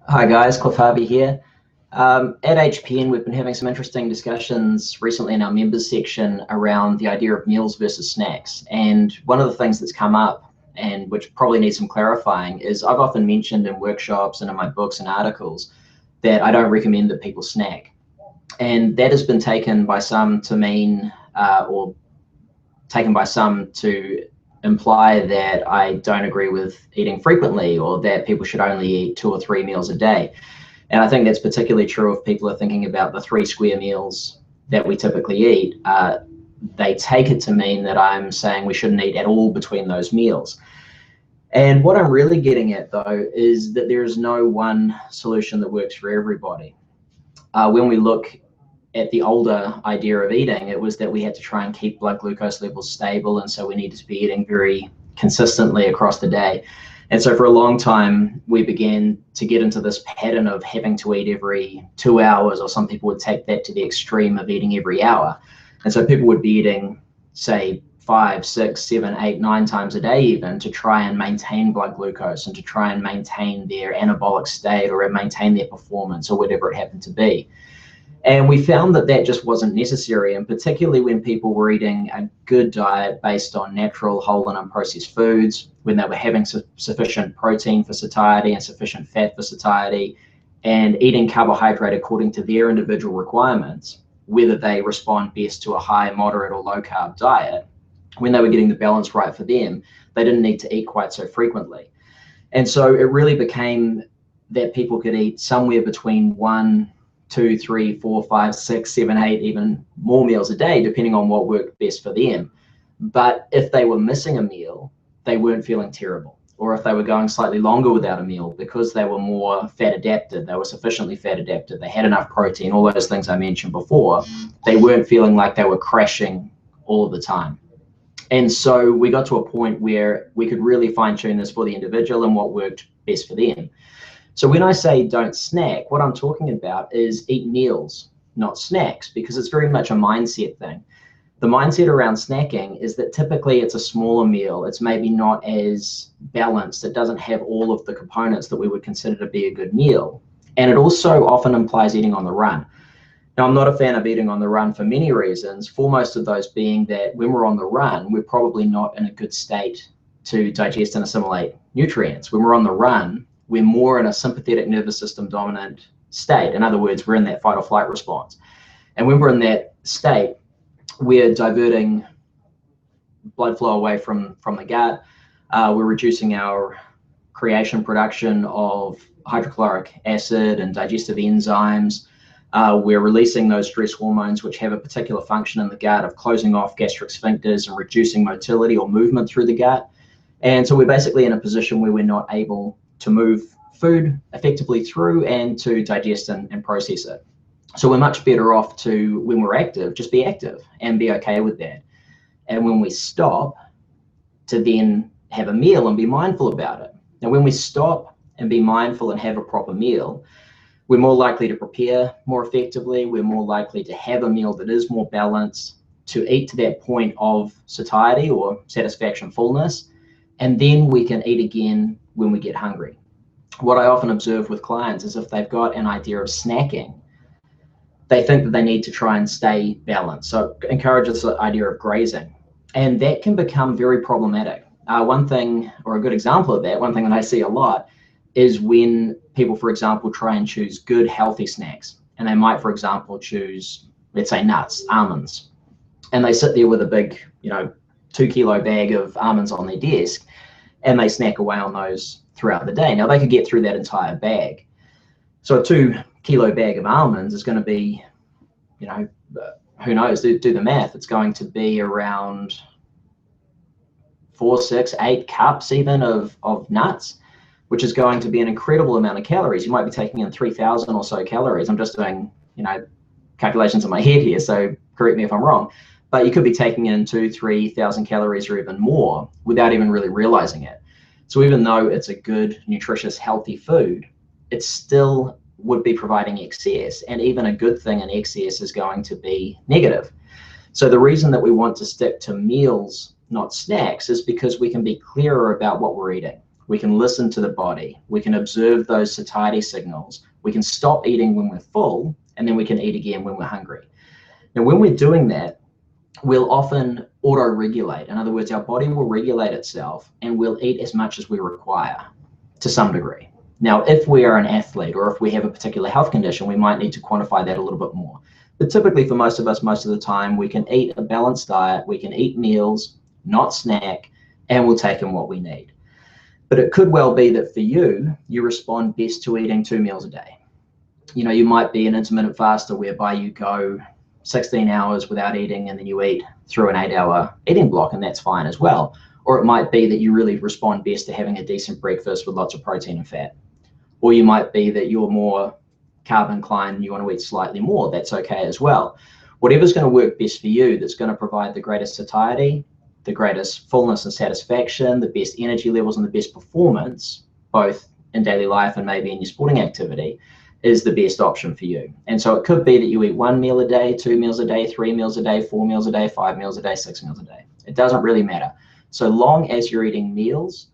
Hi guys, Cliff Harvey here. At HPN, we've been having some interesting discussions recently in our members section around the idea of meals versus snacks. And one of the things that's come up, and which probably needs some clarifying, is I've often mentioned in workshops and in my books and articles that I don't recommend that people snack. And that has been taken by some to mean, or taken by some to imply that I don't agree with eating frequently, or that people should only eat 2 or 3 meals a day. And I think that's particularly true if people are thinking about the 3 square meals that we typically eat. They take it to mean that I'm saying we shouldn't eat at all between those meals. And what I'm really getting at, though, is that there is no one solution that works for everybody. When we look at the older idea of eating, it was that we had to try and keep blood glucose levels stable, and so we needed to be eating very consistently across the day. And so for a long time, we began to get into this pattern of having to eat every 2 hours, or some people would take that to the extreme of eating every hour. And so people would be eating, say, 5, 6, 7, 8, 9 times a day even, to try and maintain blood glucose and to try and maintain their anabolic state or maintain their performance or whatever it happened to be. And we found that that just wasn't necessary, and particularly when people were eating a good diet based on natural, whole and unprocessed foods, when they were having sufficient protein for satiety and sufficient fat for satiety, and eating carbohydrate according to their individual requirements, whether they respond best to a high, moderate or low carb diet, when they were getting the balance right for them, they didn't need to eat quite so frequently. And so it really became that people could eat somewhere between 1, 2, 3, 4, 5, 6, 7, 8, even more meals a day, depending on what worked best for them. But if they were missing a meal, they weren't feeling terrible. Or if they were going slightly longer without a meal because they were more fat adapted, they were sufficiently fat adapted, they had enough protein, all those things I mentioned before, they weren't feeling like they were crashing all of the time. And so we got to a point where we could really fine tune this for the individual and what worked best for them. So when I say don't snack, what I'm talking about is eat meals, not snacks, because it's very much a mindset thing. The mindset around snacking is that typically it's a smaller meal. It's maybe not as balanced. It doesn't have all of the components that we would consider to be a good meal. And it also often implies eating on the run. Now, I'm not a fan of eating on the run for many reasons, foremost of those being that when we're on the run, we're probably not in a good state to digest and assimilate nutrients. When we're on the run, we're more in a sympathetic nervous system dominant state. In other words, we're in that fight or flight response. And when we're in that state, we're diverting blood flow away from the gut. We're reducing our production of hydrochloric acid and digestive enzymes. We're releasing those stress hormones, which have a particular function in the gut of closing off gastric sphincters and reducing motility or movement through the gut. And so we're basically in a position where we're not able to move food effectively through and to digest and process it. So we're much better off to, when we're active, just be active and be okay with that. And when we stop, to then have a meal and be mindful about it. Now, when we stop and be mindful and have a proper meal, we're more likely to prepare more effectively. We're more likely to have a meal that is more balanced, to eat to that point of satiety or satisfaction, fullness, and then we can eat again when we get hungry. What I often observe with clients is if they've got an idea of snacking, they think that they need to try and stay balanced. So it encourages the idea of grazing. And that can become very problematic. One thing, or a good example of that, one thing that I see a lot is when people, for example, try and choose good, healthy snacks. And they might, for example, choose, let's say, nuts, almonds. And they sit there with a big, 2-kilo bag of almonds on their desk, and they snack away on those throughout the day. Now, they could get through that entire bag. So a 2-kilo bag of almonds is going to be, who knows, do the math. It's going to be around 4, 6, 8 cups even of nuts, which is going to be an incredible amount of calories. You might be taking in 3,000 or so calories. I'm just doing, calculations in my head here, so correct me if I'm wrong. But you could be taking in 2,000, 3,000 calories or even more without even really realizing it. So even though it's a good, nutritious, healthy food, it still would be providing excess. And even a good thing in excess is going to be negative. So the reason that we want to stick to meals, not snacks, is because we can be clearer about what we're eating. We can listen to the body. We can observe those satiety signals. We can stop eating when we're full, and then we can eat again when we're hungry. Now, when we're doing that, we'll often auto-regulate. In other words, our body will regulate itself and we'll eat as much as we require to some degree. Now, if we are an athlete or if we have a particular health condition, we might need to quantify that a little bit more. But typically for most of us, most of the time, we can eat a balanced diet, we can eat meals, not snack, and we'll take in what we need. But it could well be that for you, you respond best to eating 2 meals a day. You know, you might be an intermittent faster whereby you go 16 hours without eating and then you eat through an 8-hour eating block, and that's fine as well. Or it might be that you really respond best to having a decent breakfast with lots of protein and fat. Or you might be that you're more carb inclined and you want to eat slightly more. That's okay as well. Whatever's going to work best for you, that's going to provide the greatest satiety, the greatest fullness and satisfaction, the best energy levels and the best performance, both in daily life and maybe in your sporting activity, is the best option for you. And so it could be that you eat 1 meal a day, 2 meals a day, 3 meals a day, 4 meals a day, 5 meals a day, 6 meals a day. It doesn't really matter. So long as you're eating meals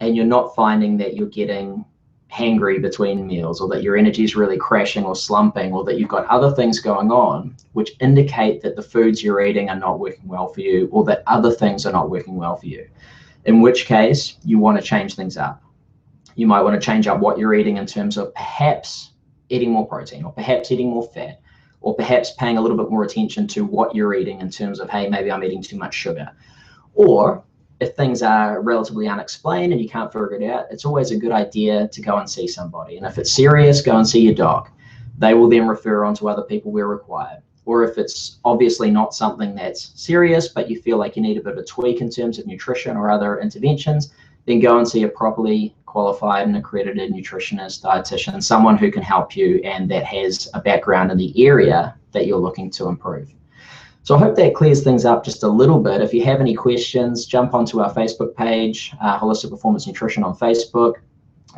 and you're not finding that you're getting hangry between meals, or that your energy is really crashing or slumping, or that you've got other things going on which indicate that the foods you're eating are not working well for you, or that other things are not working well for you, in which case you want to change things up. You might want to change up what you're eating in terms of perhaps eating more protein, or perhaps eating more fat, or perhaps paying a little bit more attention to what you're eating in terms of, hey, maybe I'm eating too much sugar. Or if things are relatively unexplained and you can't figure it out, it's always a good idea to go and see somebody. And if it's serious, go and see your doc. They will then refer on to other people where required. Or if it's obviously not something that's serious, but you feel like you need a bit of a tweak in terms of nutrition or other interventions, then go and see a properly qualified and accredited nutritionist, dietitian, someone who can help you and that has a background in the area that you're looking to improve. So I hope that clears things up just a little bit. If you have any questions, jump onto our Facebook page, Holistic Performance Nutrition on Facebook.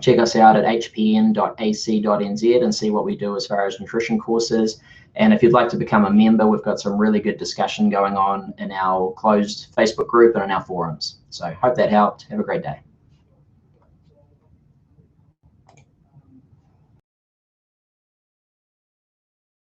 Check us out at hpn.ac.nz and see what we do as far as nutrition courses. And if you'd like to become a member, we've got some really good discussion going on in our closed Facebook group and in our forums. So hope that helped. Have a great day.